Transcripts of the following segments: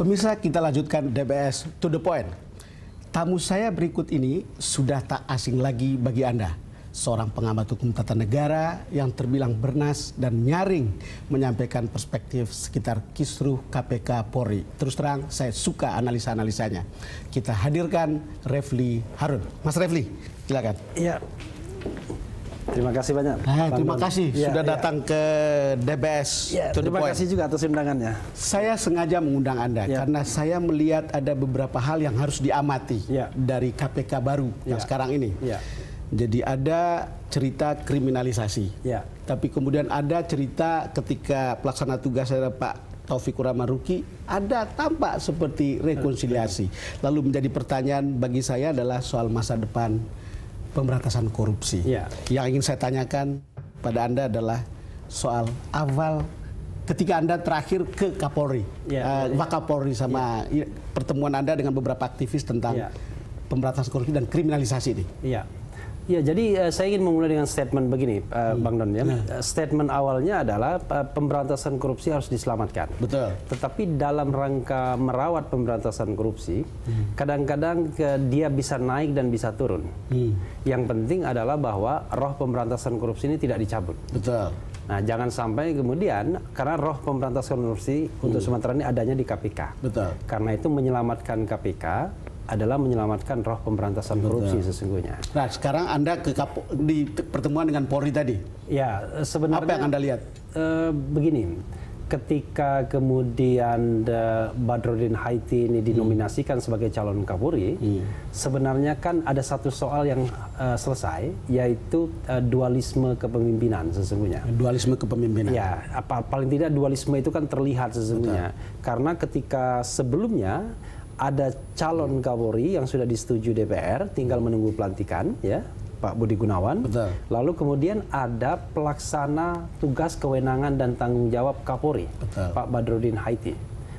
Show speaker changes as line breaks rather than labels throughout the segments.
Pemirsa, kita lanjutkan DBS to the point. Tamu saya berikut ini sudah tak asing lagi bagi Anda. Seorang pengamat hukum tata negara yang terbilang bernas dan nyaring menyampaikan perspektif sekitar kisruh KPK Polri. Terus terang, saya suka analisa-analisanya. Kita hadirkan Refli Harun. Mas Refli, silakan.
Iya. Terima kasih banyak.
Terima kasih sudah datang ke DBS.
Terima kasih juga atas undangannya.
Saya sengaja mengundang Anda karena saya melihat ada beberapa hal yang harus diamati dari KPK baru yang sekarang ini. Jadi ada cerita kriminalisasi, tapi kemudian ada cerita ketika pelaksana tugas ada Pak Taufikur Rahman-Ruki, ada tampak seperti rekonsiliasi. Lalu menjadi pertanyaan bagi saya adalah soal masa depan pemberantasan korupsi. Yang ingin saya tanyakan pada Anda adalah soal awal ketika Anda terakhir ke Kapolri, Wakapolri sama pertemuan Anda dengan beberapa aktivis tentang pemberantasan korupsi dan kriminalisasi ini.
Ya, jadi saya ingin memulai dengan statement begini, Bang Don. Statement awalnya adalah pemberantasan korupsi harus diselamatkan.
Betul.
Tetapi dalam rangka merawat pemberantasan korupsi, kadang-kadang dia bisa naik dan bisa turun. Yang penting adalah bahwa roh pemberantasan korupsi ini tidak dicabut.
Betul.
Nah, jangan sampai kemudian, karena roh pemberantasan korupsi untuk Sumatera ini adanya di KPK.
Betul.
Karena itu menyelamatkan KPK adalah menyelamatkan roh pemberantasan korupsi sesungguhnya.
Nah, sekarang Anda di pertemuan dengan Polri tadi.
Ya, sebenarnya
apa yang Anda lihat?
Begini, ketika kemudian Badrodin Haiti ini dinominasikan sebagai calon Kapolri, sebenarnya kan ada satu soal yang selesai, yaitu dualisme kepemimpinan sesungguhnya.
Dualisme kepemimpinan.
Ya, paling tidak dualisme itu kan terlihat sesungguhnya. Karena ketika sebelumnya ada calon Kapolri yang sudah disetujui DPR, tinggal menunggu pelantikan, ya, Pak Budi Gunawan.
Betul.
Lalu kemudian ada pelaksana tugas kewenangan dan tanggung jawab Kapolri, Pak Badrodin Haiti.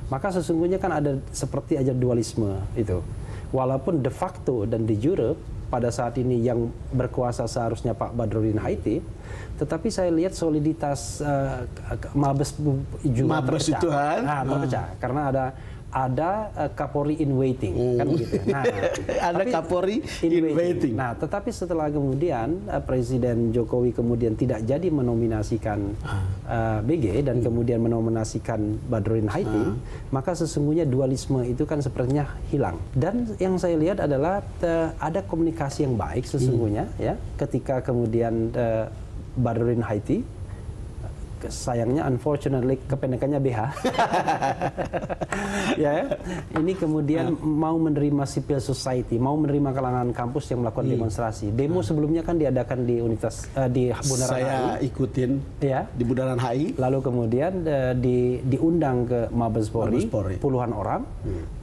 Maka sesungguhnya kan ada seperti aja dualisme itu. Walaupun de facto dan de jure pada saat ini yang berkuasa seharusnya Pak Badrodin Haiti, tetapi saya lihat soliditas Mabes juga terpecah. Terpecah karena ada Kapolri in waiting, kan begitu. Nah,
ada Kapolri in waiting.
Nah, tetapi setelah kemudian Presiden Jokowi kemudian tidak jadi menominasikan BG dan kemudian menominasikan Badrodin Haiti, maka sesungguhnya dualisme itu kan sepertinya hilang. Dan yang saya lihat adalah ada komunikasi yang baik sesungguhnya, ya, ketika kemudian Badrodin Haiti, sayangnya unfortunately kependekannya BH ini kemudian mau menerima civil society, mau menerima kalangan kampus yang melakukan demonstrasi. Demo sebelumnya kan diadakan di di Bundaran HI.
Saya ikutin di Bundaran HI.
Lalu kemudian diundang ke Mabes Polri puluhan orang,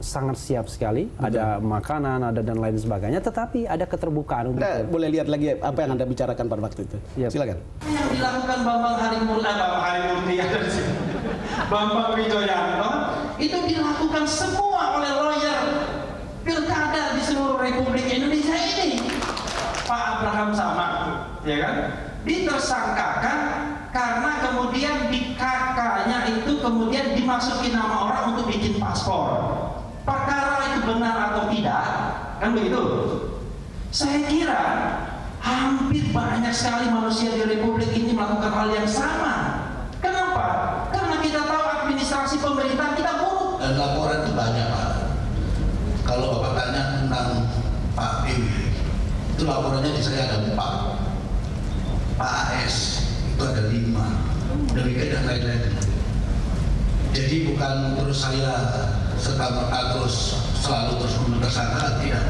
sangat siap sekali. Ada makanan, ada dan lain sebagainya. Tetapi ada keterbukaan.
Boleh lihat lagi apa yang Anda bicarakan pada waktu itu. Silakan.
Yang dilakukan Bambang Harimurti ada di sini, Bambang Wijoyanto, itu dilakukan semua oleh lawyer pilkada di seluruh Republik Indonesia ini. Pak Abraham Samad, ya kan, ditersangkakan karena kemudian di kakaknya itu kemudian dimasukin nama orang untuk bikin paspor. Perkara itu benar atau tidak, kan begitu? Saya kira hampir banyak sekali manusia di Republik ini melakukan hal yang sama. Kenapa? Karena kita tahu administrasi pemerintah kita buruk.
Dan laporan itu banyak, Pak. Kalau Bapak tanya tentang Pak PW, itu laporannya di saya ada 4. Pak AS itu ada 5. Demikian dan lain-lain. Jadi bukan terus saya serta-merta terus selalu terus tersangka, tidak.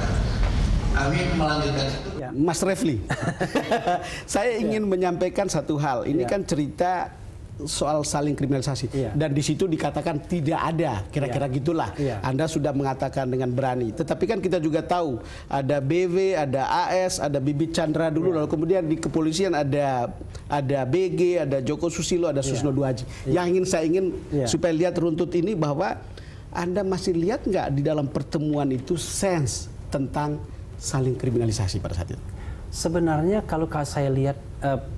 Kami melanjutkan itu.
Mas Refli, saya ingin menyampaikan satu hal. Ini kan cerita soal saling kriminalisasi, dan di situ dikatakan tidak ada, kira-kira gitulah. Anda sudah mengatakan dengan berani. Tetapi kan kita juga tahu ada BW, ada AS, ada Bibit Chandra dulu, lalu kemudian di kepolisian ada BG, ada Joko Susilo, ada Susno Duaji. Yang saya ingin supaya lihat runtut ini bahwa Anda masih lihat nggak di dalam pertemuan itu sense tentang saling kriminalisasi pada saat itu?
Sebenarnya kalau saya lihat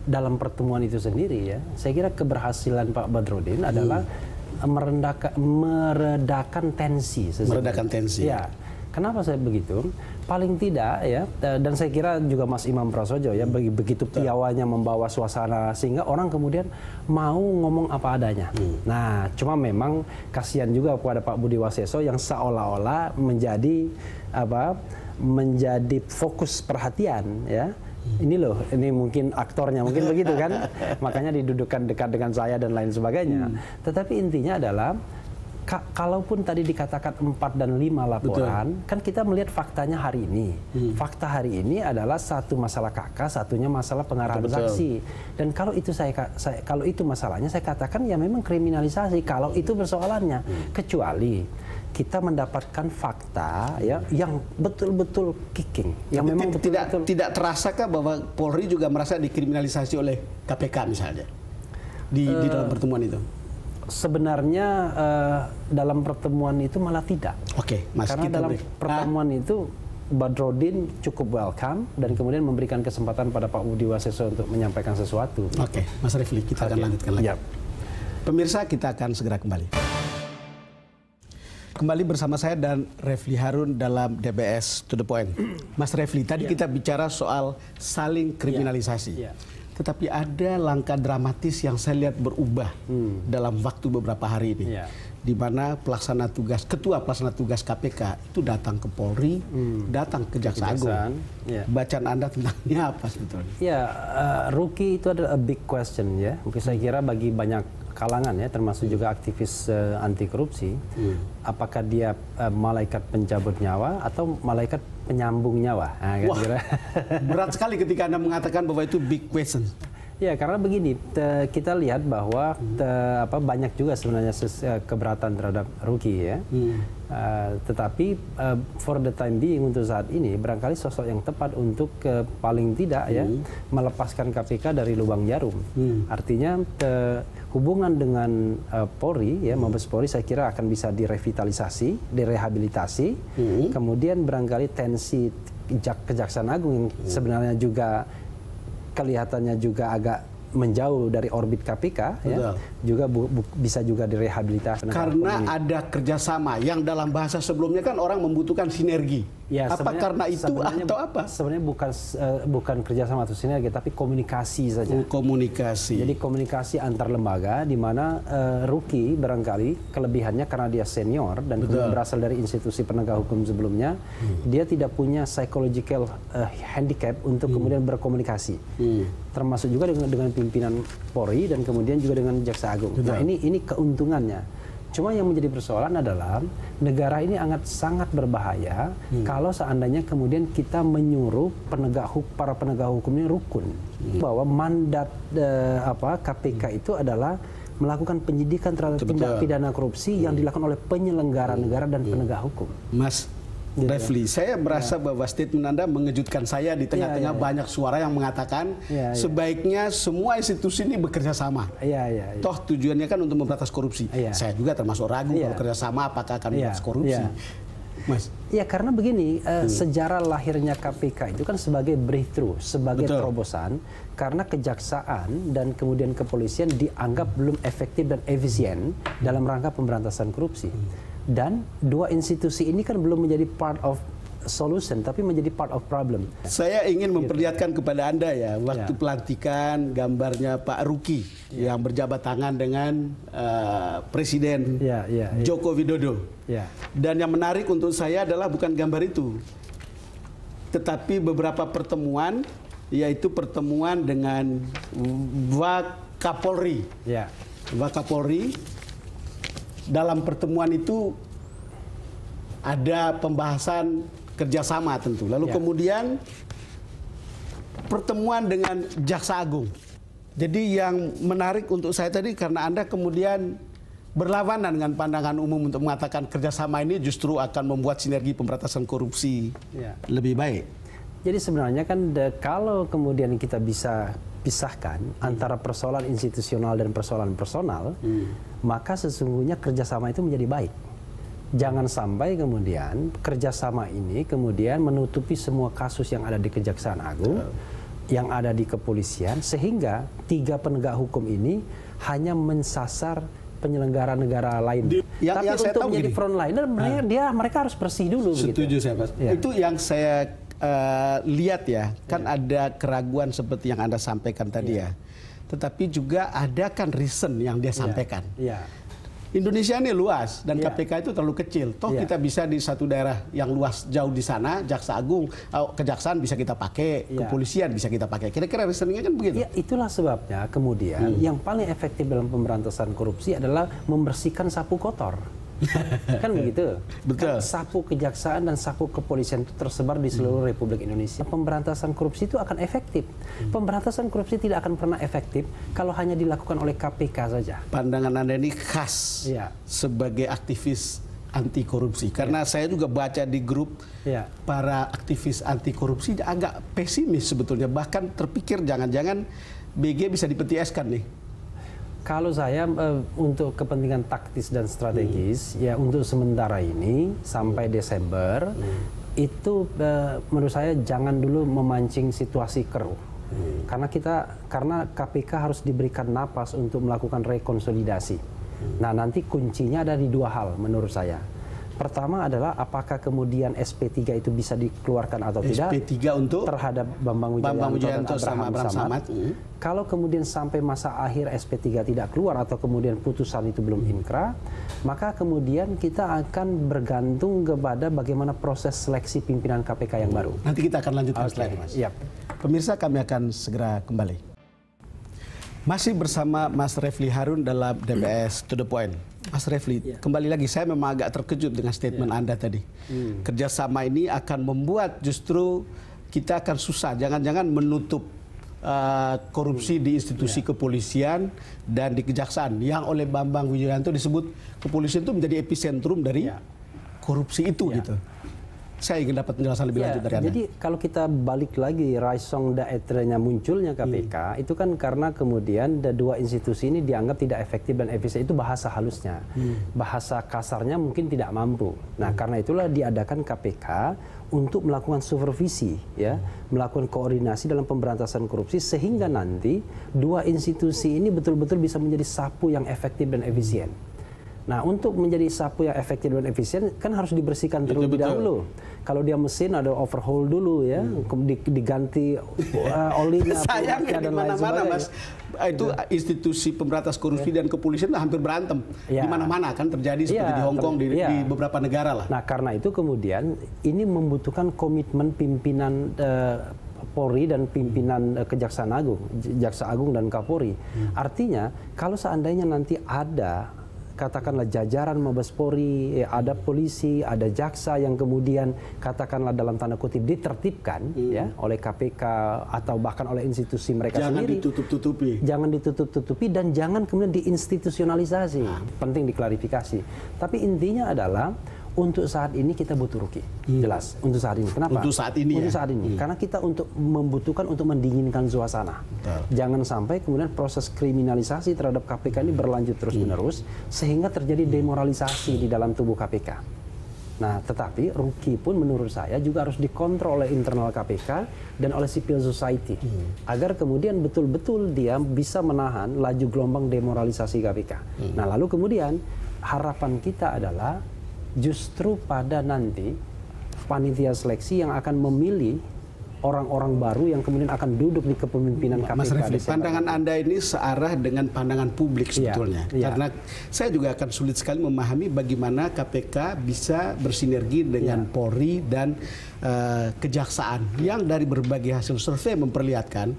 dalam pertemuan itu sendiri, ya, saya kira keberhasilan Pak Badrodin adalah meredakan tensi.
Meredakan tensi.
Ya. Kenapa saya begitu? Paling tidak ya, dan saya kira juga Mas Imam Prasojo ya, begitu piawainya membawa suasana sehingga orang kemudian mau ngomong apa adanya. Nah, cuma memang kasihan juga kepada Pak Budi Waseso yang seolah-olah menjadi fokus perhatian ya. Ini loh, ini mungkin aktornya, mungkin begitu kan. Makanya didudukkan dekat dengan saya dan lain sebagainya. Tetapi intinya adalah kalaupun tadi dikatakan 4 dan 5 laporan, kan kita melihat faktanya hari ini. Fakta hari ini adalah satu masalah KK, satunya masalah pengarahan saksi. Dan kalau itu kalau itu masalahnya, saya katakan ya memang kriminalisasi. Kalau itu persoalannya, kecuali kita mendapatkan fakta ya yang betul-betul kicking, yang memang
tidak terasakah bahwa Polri juga merasa dikriminalisasi oleh KPK misalnya di dalam pertemuan itu?
Sebenarnya dalam pertemuan itu malah tidak.
Oke, Mas,
karena dalam pertemuan itu Badrodin cukup welcome dan kemudian memberikan kesempatan pada Pak Budi Waseso untuk menyampaikan sesuatu.
Oke, Mas Refli, kita akan lanjutkan lagi. Pemirsa, kita akan segera kembali. Kembali bersama saya dan Refli Harun dalam DBS To The Point. Mas Refli, tadi kita bicara soal saling kriminalisasi. Tetapi ada langkah dramatis yang saya lihat berubah dalam waktu beberapa hari ini. Di mana ketua pelaksana tugas KPK itu datang ke Polri, datang ke Jaksa Agung. Bacaan Anda tentangnya apa sebetulnya?
Ya, Rookie itu adalah a big question ya. Mungkin saya kira bagi banyak kalangan ya, termasuk juga aktivis anti korupsi, apakah dia malaikat pencabut nyawa atau malaikat penyambung nyawa? Nah,
wah, berat sekali ketika Anda mengatakan bahwa itu big question.
Ya, karena begini, kita lihat bahwa banyak juga sebenarnya keberatan terhadap Rookie ya. Tetapi for the time being untuk saat ini barangkali sosok yang tepat untuk paling tidak ya melepaskan KPK dari lubang jarum. Artinya hubungan dengan Polri ya, Mabes Polri saya kira akan bisa direvitalisasi, direhabilitasi. Kemudian barangkali tensi Kejaksaan Agung yang sebenarnya juga kelihatannya juga agak menjauh dari orbit KPK ya, juga bisa juga direhabilitasi.
Karena ada kerjasama yang dalam bahasa sebelumnya kan orang membutuhkan sinergi. Ya, apa karena itu atau apa?
Sebenarnya bukan kerjasama atau sinergi, tapi komunikasi saja.
Komunikasi.
Jadi komunikasi antar lembaga, di mana Rookie barangkali kelebihannya karena dia senior dan kemudian berasal dari institusi penegak hukum sebelumnya, dia tidak punya psychological handicap untuk kemudian berkomunikasi. Termasuk juga dengan pimpinan Polri dan kemudian juga dengan Jaksa Agung. Nah, ini keuntungannya. Cuma yang menjadi persoalan adalah negara ini sangat berbahaya kalau seandainya kemudian kita menyuruh para penegak hukum ini rukun. Bahwa mandat KPK itu adalah melakukan penyidikan terhadap tindak pidana korupsi yang dilakukan oleh penyelenggara negara dan penegak hukum.
Mas Refli, saya merasa bahwa statement Anda mengejutkan saya di tengah-tengah banyak suara yang mengatakan sebaiknya semua institusi ini bekerja sama. Toh tujuannya kan untuk memberantas korupsi. Saya juga termasuk ragu kalau kerjasama apakah akan memberantas korupsi. Mas.
Ya, karena begini, sejarah lahirnya KPK itu kan sebagai breakthrough, sebagai terobosan, karena kejaksaan dan kemudian kepolisian dianggap belum efektif dan efisien dalam rangka pemberantasan korupsi. Dan dua institusi ini kan belum menjadi part of solution, tapi menjadi part of problem.
Saya ingin memperlihatkan kepada Anda ya, waktu pelantikan gambarnya Pak Rookie yang berjabat tangan dengan Presiden Joko Widodo. Dan yang menarik untuk saya adalah bukan gambar itu, tetapi beberapa pertemuan, yaitu pertemuan dengan Wakapolri. Wakapolri. Dalam pertemuan itu ada pembahasan kerjasama tentu. Lalu kemudian pertemuan dengan Jaksa Agung. Jadi yang menarik untuk saya tadi karena Anda kemudian berlawanan dengan pandangan umum untuk mengatakan kerjasama ini justru akan membuat sinergi pemberantasan korupsi lebih baik.
Jadi sebenarnya kan kalau kemudian kita bisa pisahkan antara persoalan institusional dan persoalan personal, maka sesungguhnya kerjasama itu menjadi baik. Jangan sampai kemudian kerjasama ini kemudian menutupi semua kasus yang ada di Kejaksaan Agung, yang ada di kepolisian, sehingga tiga penegak hukum ini hanya mensasar penyelenggara negara lain. Tapi untuk menjadi frontliner, mereka harus bersih dulu.
Setuju saya, Mas. Ya. Itu yang saya lihat ya, kan ada keraguan seperti yang Anda sampaikan tadi ya. Tetapi juga ada kan reason yang dia sampaikan. Indonesia ini luas dan KPK itu terlalu kecil. Toh kita bisa di satu daerah yang luas jauh di sana, Jaksa Agung, Kejaksaan bisa kita pakai, kepolisian bisa kita pakai. Kira-kira reasoningnya kan begitu.
Ya, itulah sebabnya kemudian yang paling efektif dalam pemberantasan korupsi adalah membersihkan sapu kotor. Kan begitu.
Betul.
Kan sapu kejaksaan dan sapu kepolisian itu tersebar di seluruh Republik Indonesia. Pemberantasan korupsi itu akan efektif. Pemberantasan korupsi tidak akan pernah efektif kalau hanya dilakukan oleh KPK saja.
Pandangan Anda ini khas sebagai aktivis anti korupsi. Karena saya juga baca di grup para aktivis anti korupsi agak pesimis sebetulnya. Bahkan terpikir jangan-jangan BG bisa dipetieskan nih.
Kalau saya untuk kepentingan taktis dan strategis, ya untuk sementara ini sampai Desember, itu menurut saya jangan dulu memancing situasi keruh. Karena KPK harus diberikan napas untuk melakukan rekonsolidasi. Nah, nanti kuncinya ada di dua hal menurut saya. Pertama adalah apakah kemudian SP3 itu bisa dikeluarkan atau tidak
SP3 untuk
terhadap Bambang Wijoyanto dan Abraham Samad. Kalau kemudian sampai masa akhir SP3 tidak keluar atau kemudian putusan itu belum inkrah, maka kemudian kita akan bergantung kepada bagaimana proses seleksi pimpinan KPK yang baru.
Nanti kita akan lanjutkan slide, Mas. Pemirsa, kami akan segera kembali. Masih bersama Mas Refli Harun dalam DPS To The Point. Mas Refli, kembali lagi saya memang agak terkejut dengan statement Anda tadi. Kerjasama ini akan membuat justru kita akan susah. Jangan-jangan menutup korupsi di institusi kepolisian dan di kejaksaan. Yang oleh Bambang Wijoyanto disebut kepolisian itu menjadi epicentrum dari korupsi itu gitu. Saya ingin dapat penjelasan lebih lanjut dari Anda.
Jadi kalau kita balik lagi raison d'être-nya munculnya KPK itu kan karena kemudian dua institusi ini dianggap tidak efektif dan efisien, itu bahasa halusnya. Bahasa kasarnya mungkin tidak mampu. Nah, karena itulah diadakan KPK untuk melakukan supervisi, melakukan koordinasi dalam pemberantasan korupsi sehingga nanti dua institusi ini betul-betul bisa menjadi sapu yang efektif dan efisien. Nah, untuk menjadi sapu yang efektif dan efisien kan harus dibersihkan terlebih dahulu. Kalau dia mesin ada overhaul dulu diganti olinya,
sayangnya di mana-mana, Mas. Itu institusi pemberantas korupsi dan kepolisian hampir berantem. Di mana-mana kan terjadi seperti di Hong Kong, di beberapa negara lah.
Nah, karena itu kemudian ini membutuhkan komitmen pimpinan Polri dan pimpinan Kejaksaan Agung, Jaksa Agung dan Kapolri. Artinya kalau seandainya nanti ada katakanlah jajaran Mabes Polri, ada polisi, ada jaksa yang kemudian katakanlah dalam tanda kutip ditertibkan oleh KPK atau bahkan oleh institusi mereka sendiri. Jangan ditutup-tutupi dan jangan kemudian diinstitusionalisasi. Penting diklarifikasi. Tapi intinya adalah untuk saat ini kita butuh Ruki. Jelas, untuk saat ini. Kenapa?
Untuk saat ini
untuk saat ini. Karena kita membutuhkan untuk mendinginkan suasana. Jangan sampai kemudian proses kriminalisasi terhadap KPK ini berlanjut terus-menerus sehingga terjadi demoralisasi di dalam tubuh KPK. Nah, tetapi Ruki pun menurut saya juga harus dikontrol oleh internal KPK dan oleh civil society agar kemudian betul-betul dia bisa menahan laju gelombang demoralisasi KPK. Nah, lalu kemudian harapan kita adalah justru pada nanti panitia seleksi yang akan memilih orang-orang baru yang kemudian akan duduk di kepemimpinan KPK.
Mas Refli, pandangan Anda ini searah dengan pandangan publik sebetulnya. Karena saya juga akan sulit sekali memahami bagaimana KPK bisa bersinergi dengan Polri dan Kejaksaan yang dari berbagai hasil survei memperlihatkan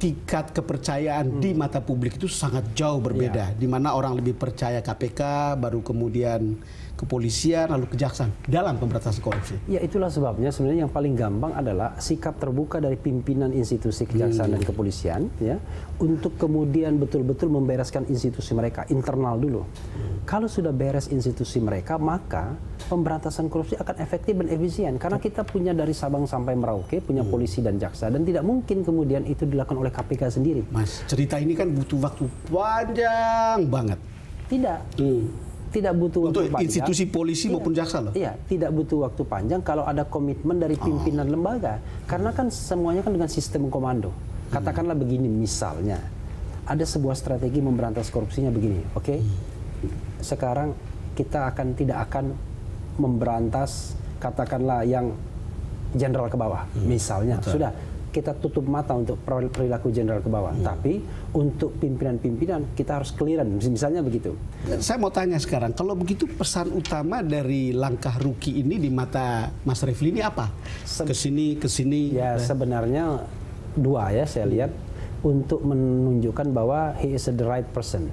tingkat kepercayaan di mata publik itu sangat jauh berbeda. Di mana orang lebih percaya KPK, baru kemudian kepolisian, lalu kejaksaan dalam pemberantasan korupsi.
Ya, itulah sebabnya sebenarnya yang paling gampang adalah sikap terbuka dari pimpinan institusi kejaksaan dan kepolisian untuk kemudian betul-betul membereskan institusi mereka internal dulu. Kalau sudah beres institusi mereka, maka pemberantasan korupsi akan efektif dan efisien karena kita punya dari Sabang sampai Merauke punya polisi dan jaksa dan tidak mungkin kemudian itu dilakukan oleh KPK sendiri.
Mas, cerita ini kan butuh waktu panjang banget.
Tidak butuh
untuk
waktu panjang.
Institusi polisi maupun jaksa loh.
Iya, tidak butuh waktu panjang kalau ada komitmen dari pimpinan lembaga. Karena kan semuanya kan dengan sistem komando. Katakanlah begini misalnya, ada sebuah strategi memberantas korupsinya begini, oke? Sekarang kita tidak akan memberantas katakanlah yang jenderal ke bawah, misalnya. Betul. Sudah kita tutup mata untuk perilaku jenderal ke bawah, tapi untuk pimpinan-pimpinan kita harus clearance, misalnya begitu.
Saya mau tanya sekarang, kalau begitu pesan utama dari langkah Ruki ini di mata Mas Refli ini apa? Kesini.
Ya sebenarnya dua ya saya lihat, untuk menunjukkan bahwa he is the right person.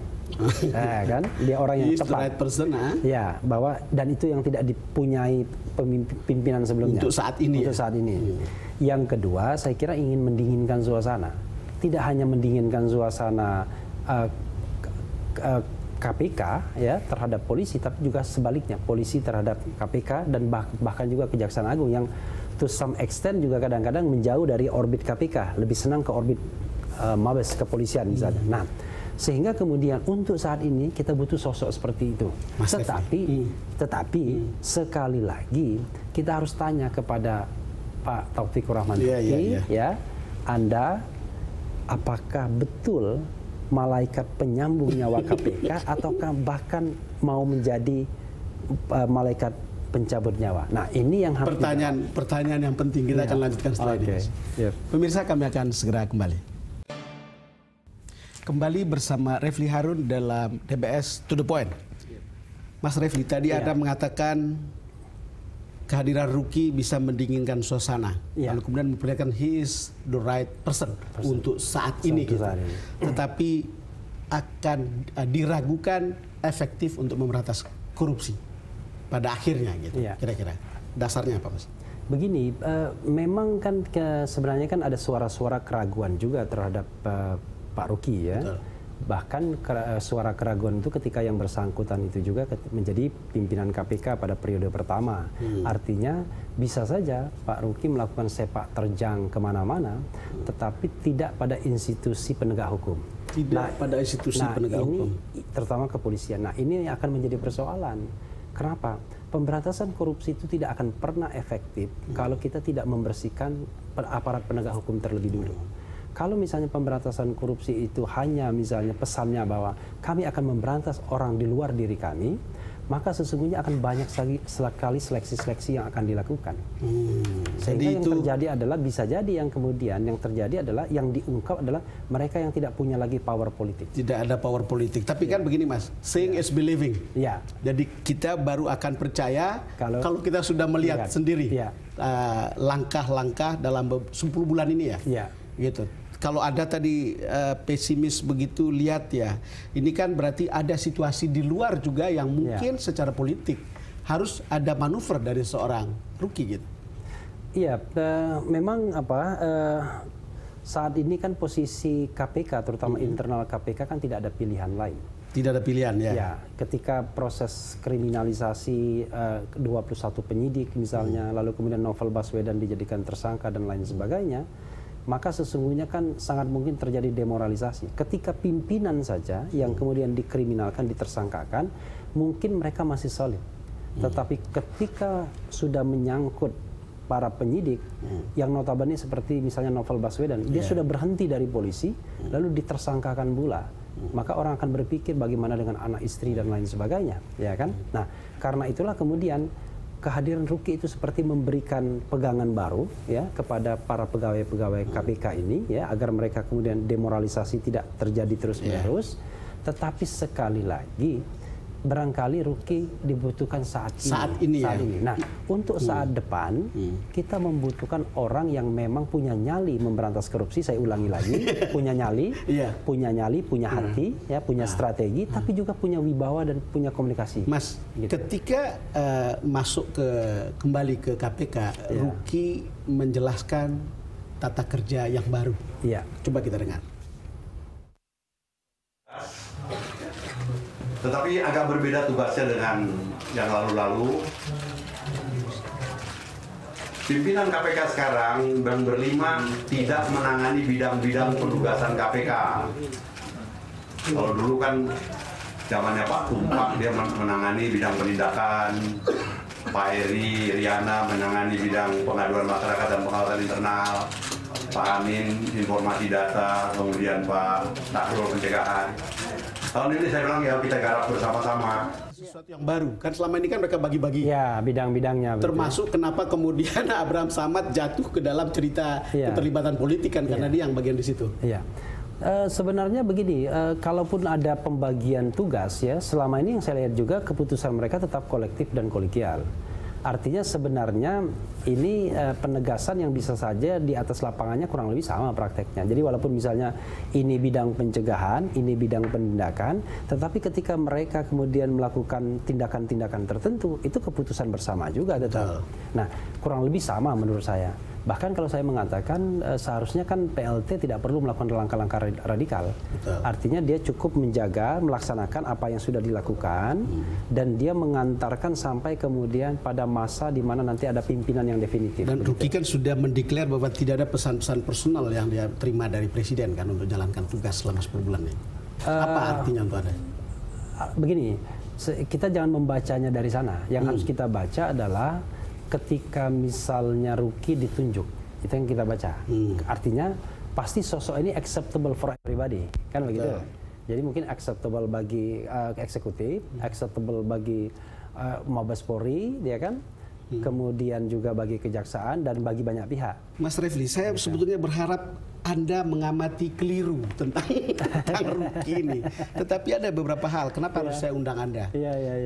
Kan dia orang yang tepat.
Right person,
ya, bahwa dan itu yang tidak dipunyai pimpinan sebelumnya.
Untuk saat ini.
Untuk saat ini. Yang kedua, saya kira ingin mendinginkan suasana. Tidak hanya mendinginkan suasana KPK ya terhadap polisi, tapi juga sebaliknya polisi terhadap KPK dan bahkan juga Kejaksaan Agung yang to some extent juga kadang-kadang menjauh dari orbit KPK, lebih senang ke orbit Mabes kepolisian misalnya. Nah, sehingga kemudian untuk saat ini kita butuh sosok seperti itu. Tetapi sekali lagi kita harus tanya kepada Pak Taufikur Rahman, ya, Anda apakah betul malaikat penyambung nyawa KPK ataukah bahkan mau menjadi malaikat pencabut nyawa? Nah, ini yang harus
pertanyaan yang penting, kita akan lanjutkan setelah ini. Pemirsa, kami akan segera kembali bersama Refli Harun dalam TBS To The Point. Mas Refli, tadi Anda mengatakan kehadiran Ruki bisa mendinginkan suasana, lalu kemudian memperlihatkan he is the right person untuk saat ini. Tetapi akan diragukan efektif untuk memberantas korupsi pada akhirnya, gitu. Kira-kira dasarnya apa, Mas?
Begini, memang kan sebenarnya kan ada suara-suara keraguan juga terhadap Pak Ruki ya. Betul. Bahkan suara keraguan itu ketika yang bersangkutan itu juga menjadi pimpinan KPK pada periode pertama. Artinya bisa saja Pak Ruki melakukan sepak terjang kemana-mana, tetapi tidak pada institusi penegak hukum.
Pada institusi penegak hukum.
Terutama kepolisian. Nah, ini akan menjadi persoalan. Kenapa? Pemberantasan korupsi itu tidak akan pernah efektif kalau kita tidak membersihkan aparat penegak hukum terlebih dulu. Kalau misalnya pemberantasan korupsi itu hanya misalnya pesannya bahwa kami akan memberantas orang di luar diri kami, maka sesungguhnya akan banyak sekali seleksi-seleksi yang akan dilakukan. Sehingga yang terjadi adalah bisa jadi yang kemudian yang terjadi adalah yang diungkap adalah mereka yang tidak punya lagi power politik.
Tidak ada power politik. Tapi kan begini, Mas, seeing is believing. Jadi kita baru akan percaya kalau kita sudah melihat sendiri langkah-langkah dalam 10 bulan ini ya. Gitu. Kalau ada tadi pesimis begitu, lihat ya, ini kan berarti ada situasi di luar juga yang mungkin secara politik harus ada manuver dari seorang Ruki, gitu.
Iya, memang saat ini kan posisi KPK, terutama internal KPK kan tidak ada pilihan lain.
Tidak ada pilihan ya.
Ya, ketika proses kriminalisasi 21 penyidik misalnya, lalu kemudian Novel Baswedan dijadikan tersangka dan lain sebagainya, maka sesungguhnya kan sangat mungkin terjadi demoralisasi. Ketika pimpinan saja yang kemudian dikriminalkan, ditersangkakan, mungkin mereka masih solid. Tetapi ketika sudah menyangkut para penyidik, yang notabene seperti misalnya Novel Baswedan, dia sudah berhenti dari polisi, lalu ditersangkakan pula. Maka orang akan berpikir bagaimana dengan anak istri dan lain sebagainya, ya kan? Nah, karena itulah kemudian kehadiran Ruki itu seperti memberikan pegangan baru ya kepada para pegawai-pegawai KPK ini ya, agar mereka kemudian demoralisasi tidak terjadi terus-menerus. Tetapi sekali lagi barangkali Ruki dibutuhkan saat ini. Nah, untuk saat depan kita membutuhkan orang yang memang punya nyali memberantas korupsi. Saya ulangi lagi, punya nyali, punya hati, ya, punya strategi, tapi juga punya wibawa dan punya komunikasi.
Mas, gitu. Ketika kembali ke KPK, Ruki menjelaskan tata kerja yang baru. Coba kita dengar.
Tetapi agak berbeda tugasnya dengan yang lalu-lalu. Pimpinan KPK sekarang yang berlima tidak menangani bidang-bidang penugasan KPK. Kalau dulu kan zamannya Pak Tumpak, dia menangani bidang penindakan. Pak Eri, Riana menangani bidang pengaduan masyarakat dan pengawasan internal. Amin informasi data, kemudian Pak Nasrul pencegahan. Tahun ini saya bilang ya kita garap bersama-sama.
Sesuatu yang baru, kan selama ini kan mereka bagi-bagi.
Ya, bidang-bidangnya.
Termasuk kenapa kemudian Abraham Samad jatuh ke dalam cerita keterlibatan politik kan, karena dia yang bagian di situ.
Iya. Sebenarnya begini, kalaupun ada pembagian tugas ya, selama ini yang saya lihat juga keputusan mereka tetap kolektif dan kolegial. Artinya sebenarnya ini penegasan yang bisa saja di atas lapangannya kurang lebih sama prakteknya. Jadi walaupun misalnya ini bidang pencegahan, ini bidang penindakan, tetapi ketika mereka kemudian melakukan tindakan-tindakan tertentu, itu keputusan bersama juga tetap. Nah, kurang lebih sama menurut saya. Bahkan kalau saya mengatakan seharusnya kan PLT tidak perlu melakukan langkah-langkah radikal. Betul. Artinya dia cukup menjaga, melaksanakan apa yang sudah dilakukan, dan dia mengantarkan sampai kemudian pada masa di mana nanti ada pimpinan yang definitif.
Dan Ruki kan sudah mendeklar bahwa tidak ada pesan-pesan personal yang dia terima dari Presiden kan untuk jalankan tugas selama 10 bulan ini. Apa artinya untuk Anda?
Begini, kita jangan membacanya dari sana. Yang harus kita baca adalah ketika misalnya Ruki ditunjuk, itu yang kita baca. Artinya pasti sosok ini acceptable for everybody, kan begitu. Jadi mungkin acceptable bagi eksekutif, acceptable bagi Mabes Polri, dia kan. Kemudian juga bagi kejaksaan dan bagi banyak pihak.
Mas Refli, saya sebetulnya berharap Anda mengamati keliru tentang Ruki ini. Tetapi ada beberapa hal, kenapa harus saya undang Anda?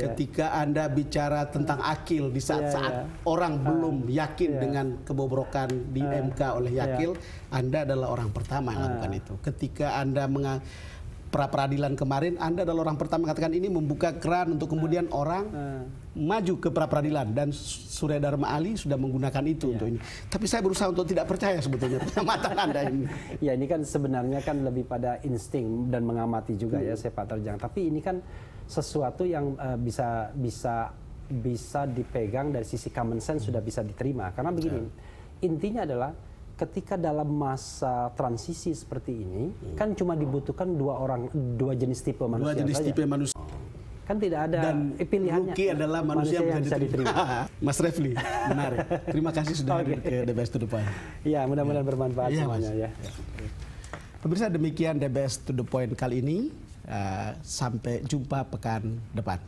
Ketika Anda bicara tentang akil di saat-saat orang belum yakin dengan kebobrokan di MK oleh Yakil, Anda adalah orang pertama yang lakukan itu. Ketika Anda pra-peradilan kemarin, Anda adalah orang pertama mengatakan ini membuka keran untuk kemudian orang maju ke pra-peradilan, dan Surya Dharma Ali sudah menggunakan itu untuk ini. Tapi saya berusaha untuk tidak percaya sebetulnya pengamatan Anda ini.
Ya, ini kan sebenarnya kan lebih pada insting dan mengamati juga ya sepak terjang. Tapi ini kan sesuatu yang bisa dipegang dari sisi common sense, sudah bisa diterima. Karena begini, intinya adalah ketika dalam masa transisi seperti ini, kan cuma dibutuhkan dua jenis tipe manusia.
Dua jenis tipe manusia.
Kan tidak ada pilihannya.
Ruki adalah manusia yang bisa diterima. Mas Refli, menarik. Terima kasih sudah hadir ke DBS To The Point.
Ya, mudah-mudahan bermanfaat semuanya ya.
Pemirsa, demikian DBS To The Point kali ini. Sampai jumpa pekan depan.